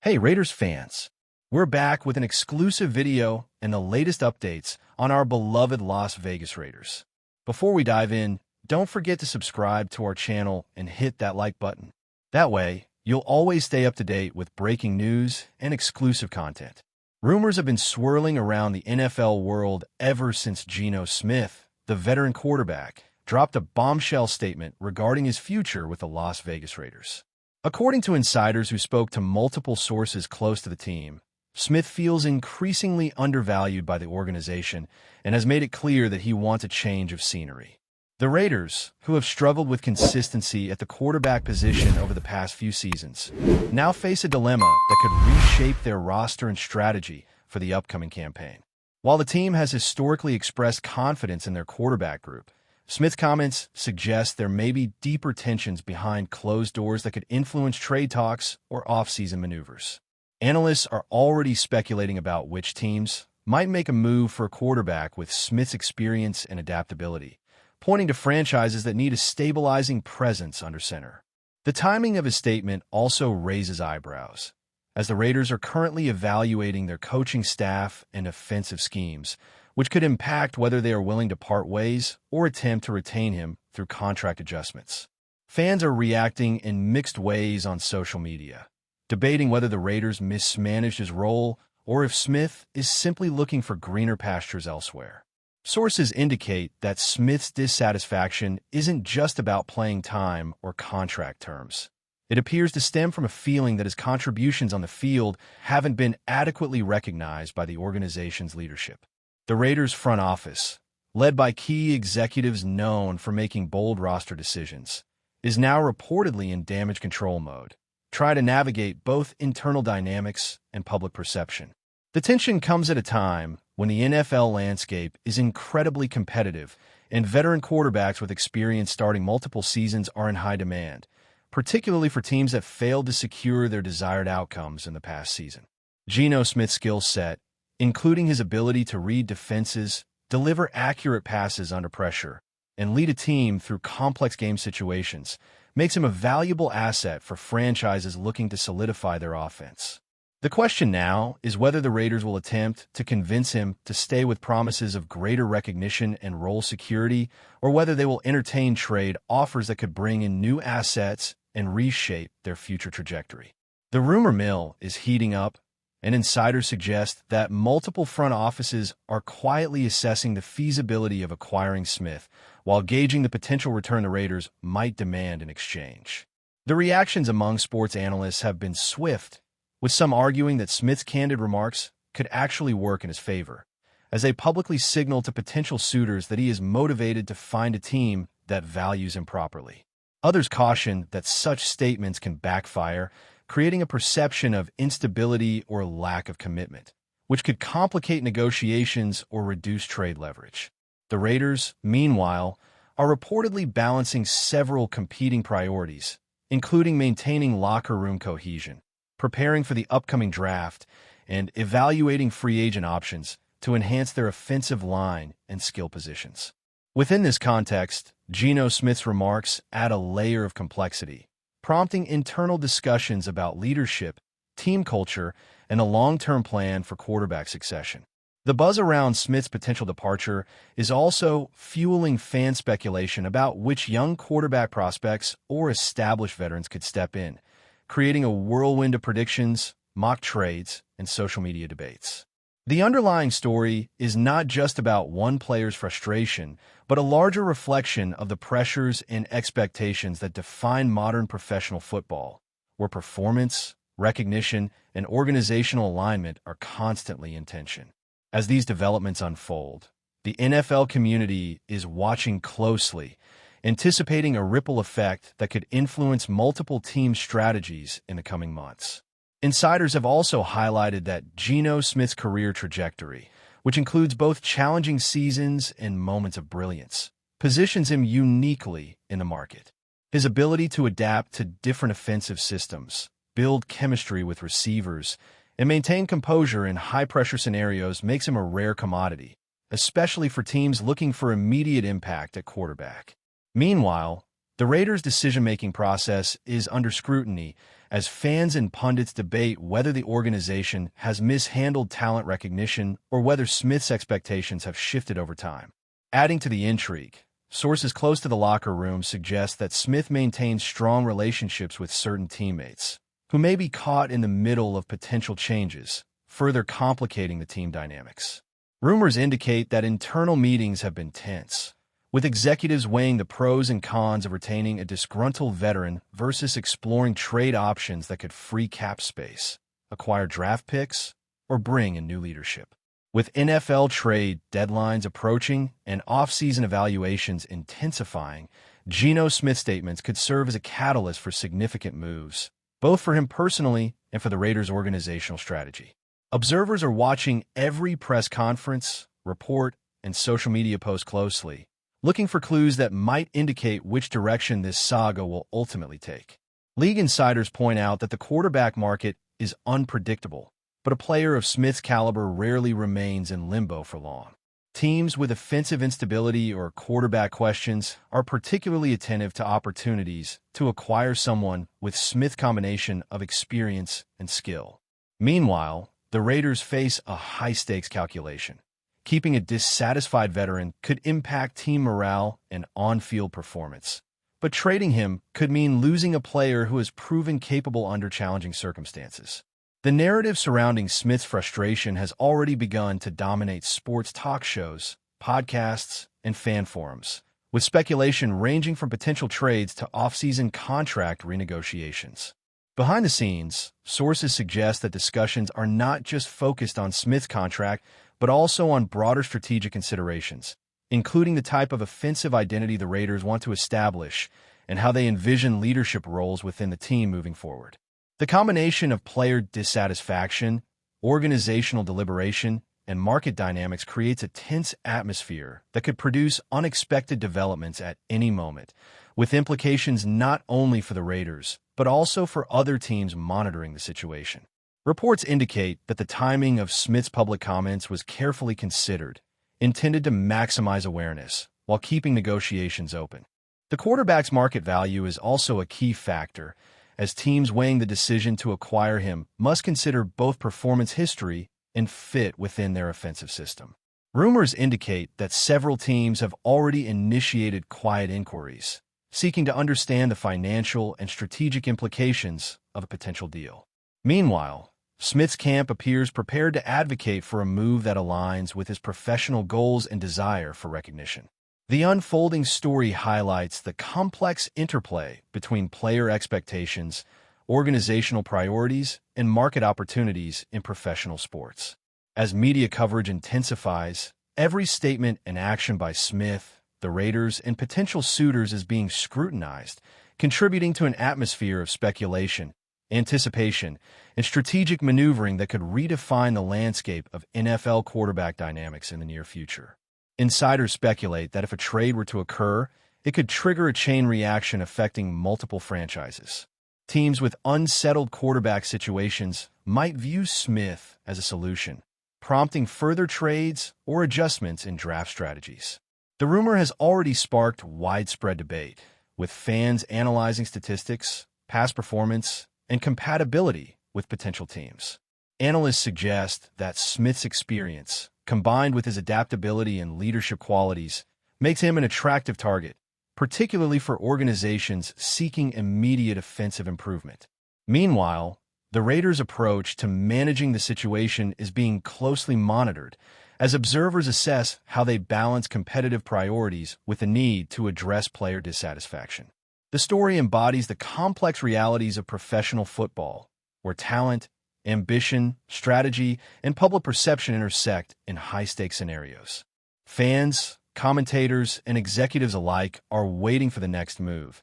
Hey Raiders fans, we're back with an exclusive video and the latest updates on our beloved Las Vegas Raiders. Before we dive in, don't forget to subscribe to our channel and hit that like button. That way, you'll always stay up to date with breaking news and exclusive content. Rumors have been swirling around the NFL world ever since GENO Smith, the veteran quarterback, dropped a bombshell statement regarding his future with the Las Vegas Raiders. According to insiders who spoke to multiple sources close to the team, Smith feels increasingly undervalued by the organization and has made it clear that he wants a change of scenery. The Raiders, who have struggled with consistency at the quarterback position over the past few seasons, now face a dilemma that could reshape their roster and strategy for the upcoming campaign. While the team has historically expressed confidence in their quarterback group, Smith's comments suggest there may be deeper tensions behind closed doors that could influence trade talks or offseason maneuvers. Analysts are already speculating about which teams might make a move for a quarterback with Smith's experience and adaptability, pointing to franchises that need a stabilizing presence under center. The timing of his statement also raises eyebrows, as the Raiders are currently evaluating their coaching staff and offensive schemes, which could impact whether they are willing to part ways or attempt to retain him through contract adjustments. Fans are reacting in mixed ways on social media, debating whether the Raiders mismanaged his role or if Smith is simply looking for greener pastures elsewhere. Sources indicate that Smith's dissatisfaction isn't just about playing time or contract terms. It appears to stem from a feeling that his contributions on the field haven't been adequately recognized by the organization's leadership. The Raiders' front office, led by key executives known for making bold roster decisions, is now reportedly in damage control mode, trying to navigate both internal dynamics and public perception. The tension comes at a time when the NFL landscape is incredibly competitive and veteran quarterbacks with experience starting multiple seasons are in high demand, particularly for teams that failed to secure their desired outcomes in the past season. GENO Smith's skill set, including his ability to read defenses, deliver accurate passes under pressure, and lead a team through complex game situations, makes him a valuable asset for franchises looking to solidify their offense. The question now is whether the Raiders will attempt to convince him to stay with promises of greater recognition and role security, or whether they will entertain trade offers that could bring in new assets and reshape their future trajectory. The rumor mill is heating up, and insiders suggest that multiple front offices are quietly assessing the feasibility of acquiring Smith while gauging the potential return the Raiders might demand in exchange. The reactions among sports analysts have been swift, with some arguing that Smith's candid remarks could actually work in his favor, as they publicly signal to potential suitors that he is motivated to find a team that values him properly. Others caution that such statements can backfire, creating a perception of instability or lack of commitment, which could complicate negotiations or reduce trade leverage. The Raiders, meanwhile, are reportedly balancing several competing priorities, including maintaining locker room cohesion, preparing for the upcoming draft, and evaluating free agent options to enhance their offensive line and skill positions. Within this context, GENO Smith's remarks add a layer of complexity, prompting internal discussions about leadership, team culture, and a long-term plan for quarterback succession. The buzz around Smith's potential departure is also fueling fan speculation about which young quarterback prospects or established veterans could step in, creating a whirlwind of predictions, mock trades, and social media debates. The underlying story is not just about one player's frustration, but a larger reflection of the pressures and expectations that define modern professional football, where performance, recognition, and organizational alignment are constantly in tension. As these developments unfold, the NFL community is watching closely, anticipating a ripple effect that could influence multiple team strategies in the coming months. Insiders have also highlighted that GENO Smith's career trajectory, which includes both challenging seasons and moments of brilliance, positions him uniquely in the market. His ability to adapt to different offensive systems, build chemistry with receivers, and maintain composure in high-pressure scenarios makes him a rare commodity, especially for teams looking for immediate impact at quarterback. Meanwhile, the Raiders' decision-making process is under scrutiny as fans and pundits debate whether the organization has mishandled talent recognition or whether Smith's expectations have shifted over time. Adding to the intrigue, sources close to the locker room suggest that Smith maintains strong relationships with certain teammates, who may be caught in the middle of potential changes, further complicating the team dynamics. Rumors indicate that internal meetings have been tense, with executives weighing the pros and cons of retaining a disgruntled veteran versus exploring trade options that could free cap space, acquire draft picks, or bring in new leadership. With NFL trade deadlines approaching and off-season evaluations intensifying, GENO SMITH statements could serve as a catalyst for significant moves, both for him personally and for the Raiders' organizational strategy. Observers are watching every press conference, report, and social media post closely, looking for clues that might indicate which direction this saga will ultimately take. League insiders point out that the quarterback market is unpredictable, but a player of Smith's caliber rarely remains in limbo for long. Teams with offensive instability or quarterback questions are particularly attentive to opportunities to acquire someone with Smith's combination of experience and skill. Meanwhile, the Raiders face a high-stakes calculation. Keeping a dissatisfied veteran could impact team morale and on-field performance, but trading him could mean losing a player who has proven capable under challenging circumstances. The narrative surrounding Smith's frustration has already begun to dominate sports talk shows, podcasts, and fan forums, with speculation ranging from potential trades to off-season contract renegotiations. Behind the scenes, sources suggest that discussions are not just focused on Smith's contract, but also on broader strategic considerations, including the type of offensive identity the Raiders want to establish and how they envision leadership roles within the team moving forward. The combination of player dissatisfaction, organizational deliberation, and market dynamics creates a tense atmosphere that could produce unexpected developments at any moment, with implications not only for the Raiders, but also for other teams monitoring the situation. Reports indicate that the timing of Smith's public comments was carefully considered, intended to maximize awareness while keeping negotiations open. The quarterback's market value is also a key factor, as teams weighing the decision to acquire him must consider both performance history and fit within their offensive system. Rumors indicate that several teams have already initiated quiet inquiries, seeking to understand the financial and strategic implications of a potential deal. Meanwhile, Smith's camp appears prepared to advocate for a move that aligns with his professional goals and desire for recognition. The unfolding story highlights the complex interplay between player expectations, organizational priorities, and market opportunities in professional sports. As media coverage intensifies, every statement and action by Smith, the Raiders, and potential suitors is being scrutinized, contributing to an atmosphere of speculation, anticipation, and strategic maneuvering that could redefine the landscape of NFL quarterback dynamics in the near future. Insiders speculate that if a trade were to occur, it could trigger a chain reaction affecting multiple franchises. Teams with unsettled quarterback situations might view Smith as a solution, prompting further trades or adjustments in draft strategies. The rumor has already sparked widespread debate, with fans analyzing statistics, past performance, and compatibility with potential teams. Analysts suggest that Smith's experience, combined with his adaptability and leadership qualities, makes him an attractive target, particularly for organizations seeking immediate offensive improvement. Meanwhile, the Raiders' approach to managing the situation is being closely monitored as observers assess how they balance competitive priorities with the need to address player dissatisfaction. The story embodies the complex realities of professional football, where talent, ambition, strategy, and public perception intersect in high-stakes scenarios. Fans, commentators, and executives alike are waiting for the next move,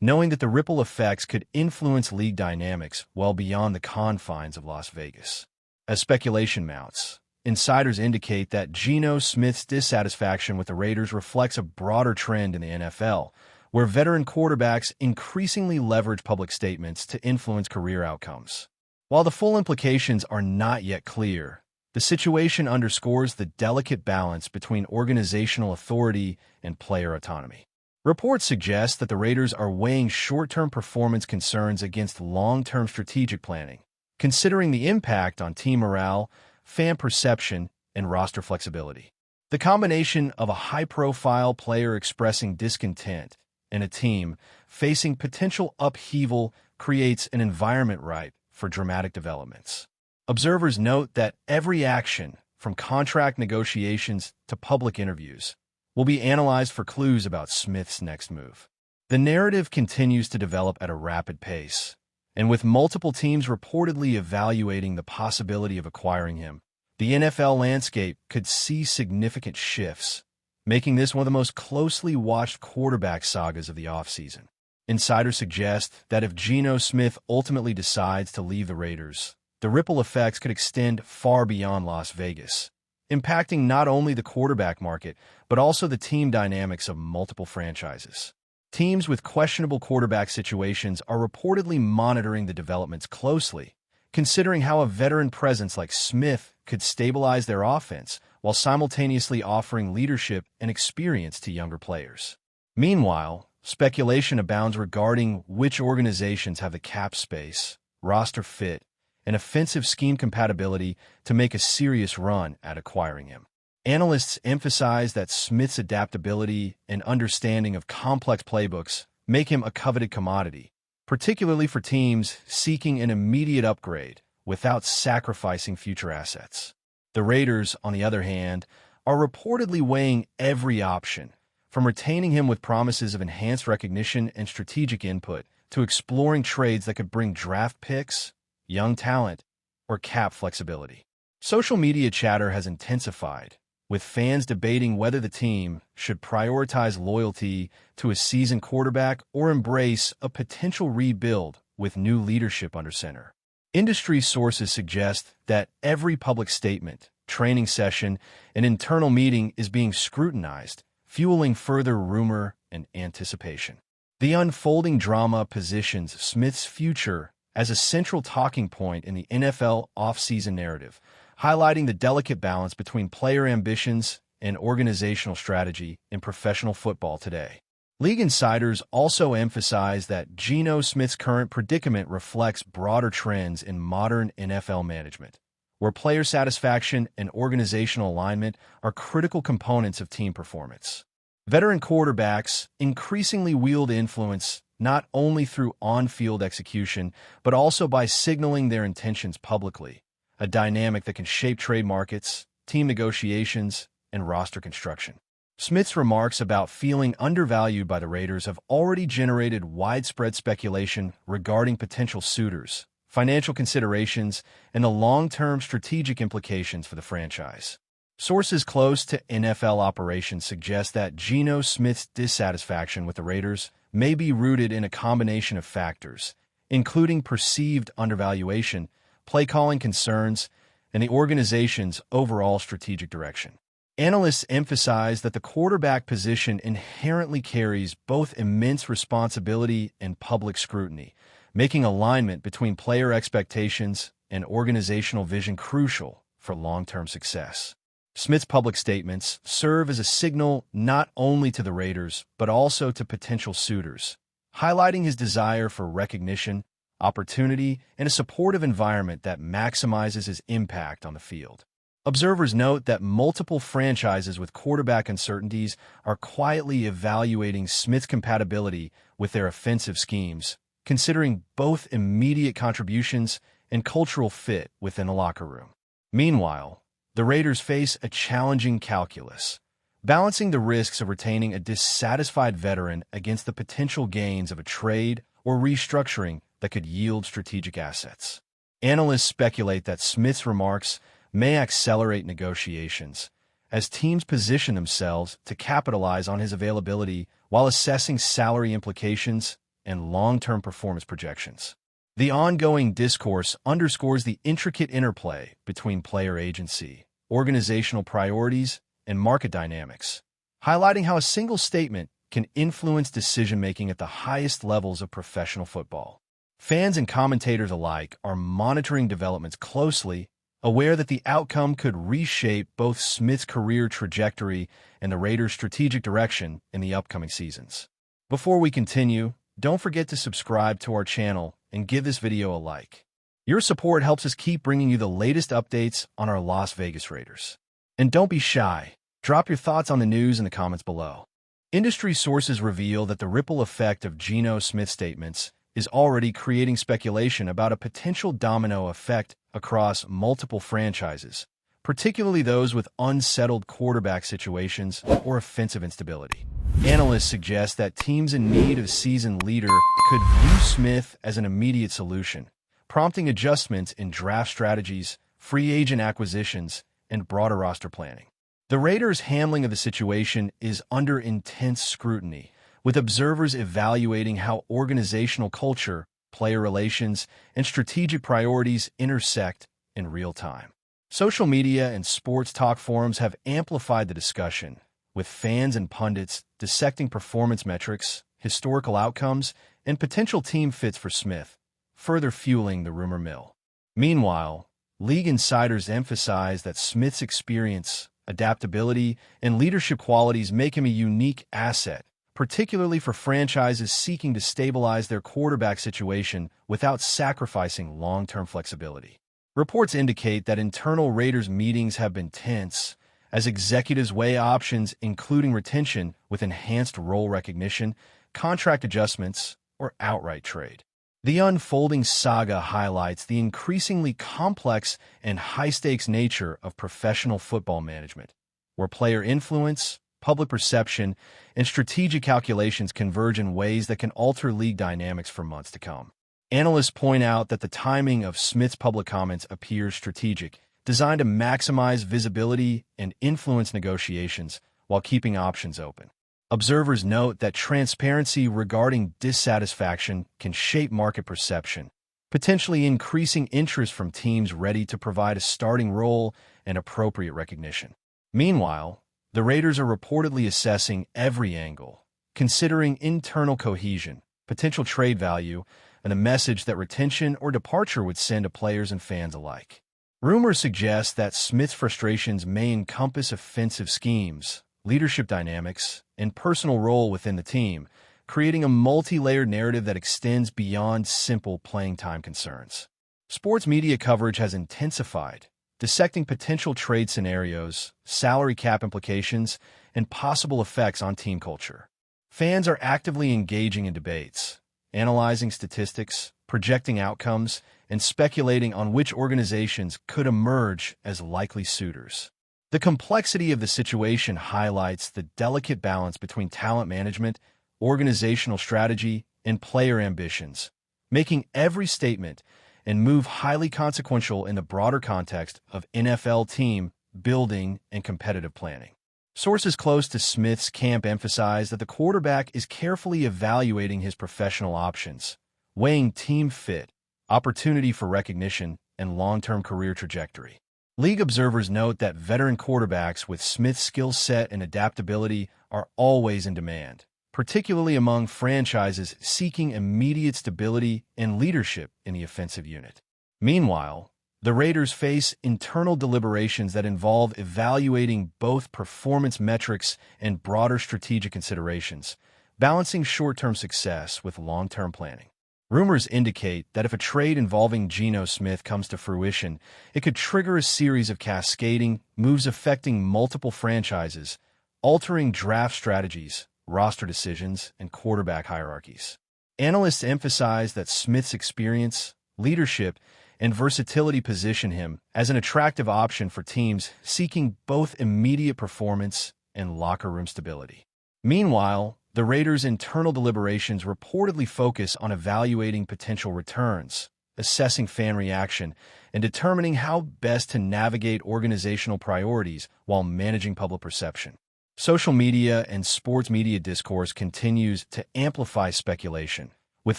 knowing that the ripple effects could influence league dynamics well beyond the confines of Las Vegas. As speculation mounts, insiders indicate that GENO SMITH's dissatisfaction with the Raiders reflects a broader trend in the NFL, where veteran quarterbacks increasingly leverage public statements to influence career outcomes. While the full implications are not yet clear, the situation underscores the delicate balance between organizational authority and player autonomy. Reports suggest that the Raiders are weighing short-term performance concerns against long-term strategic planning, considering the impact on team morale, fan perception, and roster flexibility. The combination of a high-profile player expressing discontent and a team facing potential upheaval creates an environment ripe for dramatic developments. Observers note that every action, from contract negotiations to public interviews, will be analyzed for clues about Smith's next move. The narrative continues to develop at a rapid pace, and with multiple teams reportedly evaluating the possibility of acquiring him, the NFL landscape could see significant shifts, making this one of the most closely watched quarterback sagas of the offseason. Insiders suggest that if GENO SMITH ultimately decides to leave the Raiders, the ripple effects could extend far beyond Las Vegas, impacting not only the quarterback market, but also the team dynamics of multiple franchises. Teams with questionable quarterback situations are reportedly monitoring the developments closely, considering how a veteran presence like Smith could stabilize their offense while simultaneously offering leadership and experience to younger players. Meanwhile, speculation abounds regarding which organizations have the cap space, roster fit, and offensive scheme compatibility to make a serious run at acquiring him. Analysts emphasize that Smith's adaptability and understanding of complex playbooks make him a coveted commodity, particularly for teams seeking an immediate upgrade without sacrificing future assets. The Raiders, on the other hand, are reportedly weighing every option, from retaining him with promises of enhanced recognition and strategic input to exploring trades that could bring draft picks, young talent, or cap flexibility. Social media chatter has intensified, with fans debating whether the team should prioritize loyalty to a seasoned quarterback or embrace a potential rebuild with new leadership under center. Industry sources suggest that every public statement, training session, and internal meeting is being scrutinized, fueling further rumor and anticipation. The unfolding drama positions Smith's future as a central talking point in the NFL offseason narrative, highlighting the delicate balance between player ambitions and organizational strategy in professional football today. League insiders also emphasize that GENO SMITH's current predicament reflects broader trends in modern NFL management, where player satisfaction and organizational alignment are critical components of team performance. Veteran quarterbacks increasingly wield influence not only through on-field execution, but also by signaling their intentions publicly, a dynamic that can shape trade markets, team negotiations, and roster construction. Smith's remarks about feeling undervalued by the Raiders have already generated widespread speculation regarding potential suitors, financial considerations, and the long-term strategic implications for the franchise. Sources close to NFL operations suggest that GENO SMITH's dissatisfaction with the Raiders may be rooted in a combination of factors, including perceived undervaluation, play-calling concerns, and the organization's overall strategic direction. Analysts emphasize that the quarterback position inherently carries both immense responsibility and public scrutiny, making alignment between player expectations and organizational vision crucial for long-term success. Smith's public statements serve as a signal not only to the Raiders, but also to potential suitors, highlighting his desire for recognition, opportunity, and a supportive environment that maximizes his impact on the field. Observers note that multiple franchises with quarterback uncertainties are quietly evaluating Smith's compatibility with their offensive schemes, considering both immediate contributions and cultural fit within the locker room. Meanwhile, the Raiders face a challenging calculus, balancing the risks of retaining a dissatisfied veteran against the potential gains of a trade or restructuring that could yield strategic assets. Analysts speculate that Smith's remarks may accelerate negotiations as teams position themselves to capitalize on his availability while assessing salary implications and long-term performance projections. The ongoing discourse underscores the intricate interplay between player agency, organizational priorities, and market dynamics, highlighting how a single statement can influence decision-making at the highest levels of professional football. Fans and commentators alike are monitoring developments closely, aware that the outcome could reshape both Smith's career trajectory and the Raiders' strategic direction in the upcoming seasons. Before we continue, don't forget to subscribe to our channel and give this video a like. Your support helps us keep bringing you the latest updates on our Las Vegas Raiders. And don't be shy. Drop your thoughts on the news in the comments below. Industry sources reveal that the ripple effect of GENO SMITH statements is already creating speculation about a potential domino effect across multiple franchises, particularly those with unsettled quarterback situations or offensive instability. Analysts suggest that teams in need of a seasoned leader could view Smith as an immediate solution, prompting adjustments in draft strategies, free agent acquisitions, and broader roster planning. The Raiders' handling of the situation is under intense scrutiny, with observers evaluating how organizational culture, player relations, and strategic priorities intersect in real time. Social media and sports talk forums have amplified the discussion, with fans and pundits dissecting performance metrics, historical outcomes, and potential team fits for Smith, further fueling the rumor mill. Meanwhile, league insiders emphasize that Smith's experience, adaptability, and leadership qualities make him a unique asset, particularly for franchises seeking to stabilize their quarterback situation without sacrificing long-term flexibility. Reports indicate that internal Raiders meetings have been tense, as executives weigh options including retention with enhanced role recognition, contract adjustments, or outright trade. The unfolding saga highlights the increasingly complex and high-stakes nature of professional football management, where player influence, public perception, and strategic calculations converge in ways that can alter league dynamics for months to come. Analysts point out that the timing of Smith's public comments appears strategic, designed to maximize visibility and influence negotiations while keeping options open. Observers note that transparency regarding dissatisfaction can shape market perception, potentially increasing interest from teams ready to provide a starting role and appropriate recognition. Meanwhile, the Raiders are reportedly assessing every angle, considering internal cohesion, potential trade value, and the message that retention or departure would send to players and fans alike. Rumors suggest that Smith's frustrations may encompass offensive schemes, leadership dynamics, and personal role within the team, creating a multi-layered narrative that extends beyond simple playing time concerns. Sports media coverage has intensified, dissecting potential trade scenarios, salary cap implications, and possible effects on team culture. Fans are actively engaging in debates, analyzing statistics, projecting outcomes, and speculating on which organizations could emerge as likely suitors. The complexity of the situation highlights the delicate balance between talent management, organizational strategy, and player ambitions, making every statement and move highly consequential in the broader context of NFL team building and competitive planning. Sources close to Smith's camp emphasize that the quarterback is carefully evaluating his professional options, weighing team fit, opportunity for recognition, and long-term career trajectory. League observers note that veteran quarterbacks with Smith's skill set and adaptability are always in demand, particularly among franchises seeking immediate stability and leadership in the offensive unit. Meanwhile, the Raiders face internal deliberations that involve evaluating both performance metrics and broader strategic considerations, balancing short-term success with long-term planning. Rumors indicate that if a trade involving GENO SMITH comes to fruition, it could trigger a series of cascading moves affecting multiple franchises, altering draft strategies, roster decisions, and quarterback hierarchies. Analysts emphasize that Smith's experience, leadership, and versatility position him as an attractive option for teams seeking both immediate performance and locker room stability. Meanwhile, the Raiders' internal deliberations reportedly focus on evaluating potential returns, assessing fan reaction, and determining how best to navigate organizational priorities while managing public perception. Social media and sports media discourse continues to amplify speculation, with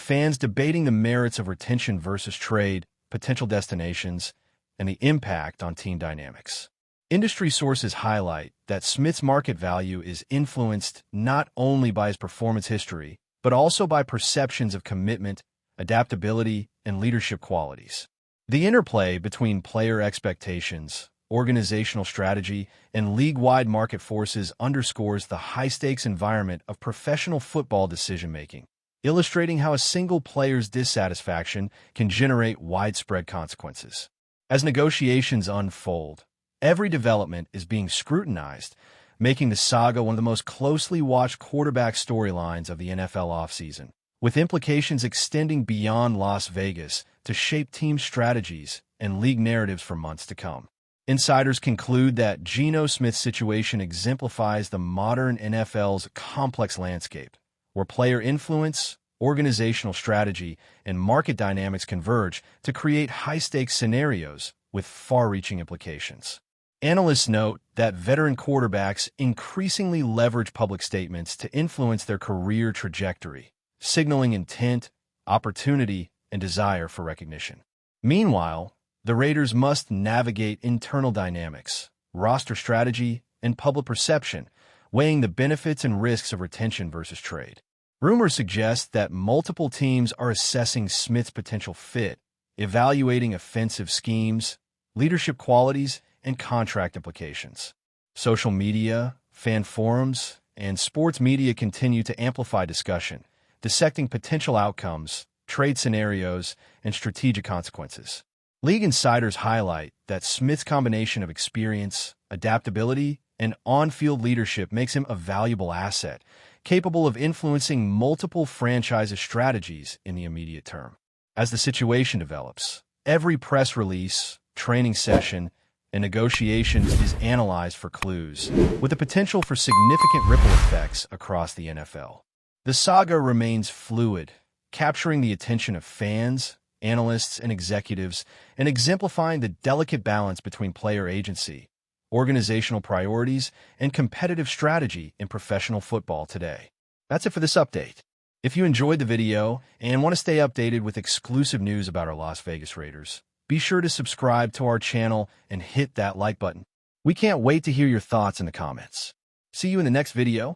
fans debating the merits of retention versus trade, potential destinations, and the impact on team dynamics. Industry sources highlight that Smith's market value is influenced not only by his performance history, but also by perceptions of commitment, adaptability, and leadership qualities. The interplay between player expectations, organizational strategy, and league-wide market forces underscores the high-stakes environment of professional football decision-making, illustrating how a single player's dissatisfaction can generate widespread consequences. As negotiations unfold, every development is being scrutinized, making the saga one of the most closely watched quarterback storylines of the NFL offseason, with implications extending beyond Las Vegas to shape team strategies and league narratives for months to come. Insiders conclude that GENO SMITH's situation exemplifies the modern NFL's complex landscape, where player influence, organizational strategy, and market dynamics converge to create high-stakes scenarios with far-reaching implications. Analysts note that veteran quarterbacks increasingly leverage public statements to influence their career trajectory, signaling intent, opportunity, and desire for recognition. Meanwhile, the Raiders must navigate internal dynamics, roster strategy, and public perception, weighing the benefits and risks of retention versus trade. Rumors suggest that multiple teams are assessing Smith's potential fit, evaluating offensive schemes, leadership qualities, and contract implications. Social media, fan forums, and sports media continue to amplify discussion, dissecting potential outcomes, trade scenarios, and strategic consequences. League insiders highlight that Smith's combination of experience, adaptability, and on-field leadership makes him a valuable asset, capable of influencing multiple franchises' strategies in the immediate term. As the situation develops, every press release, training session, and negotiation is analyzed for clues, with the potential for significant ripple effects across the NFL. The saga remains fluid, capturing the attention of fans, analysts, and executives, and exemplifying the delicate balance between player agency, organizational priorities, and competitive strategy in professional football today. That's it for this update. If you enjoyed the video and want to stay updated with exclusive news about our Las Vegas Raiders, be sure to subscribe to our channel and hit that like button. We can't wait to hear your thoughts in the comments. See you in the next video.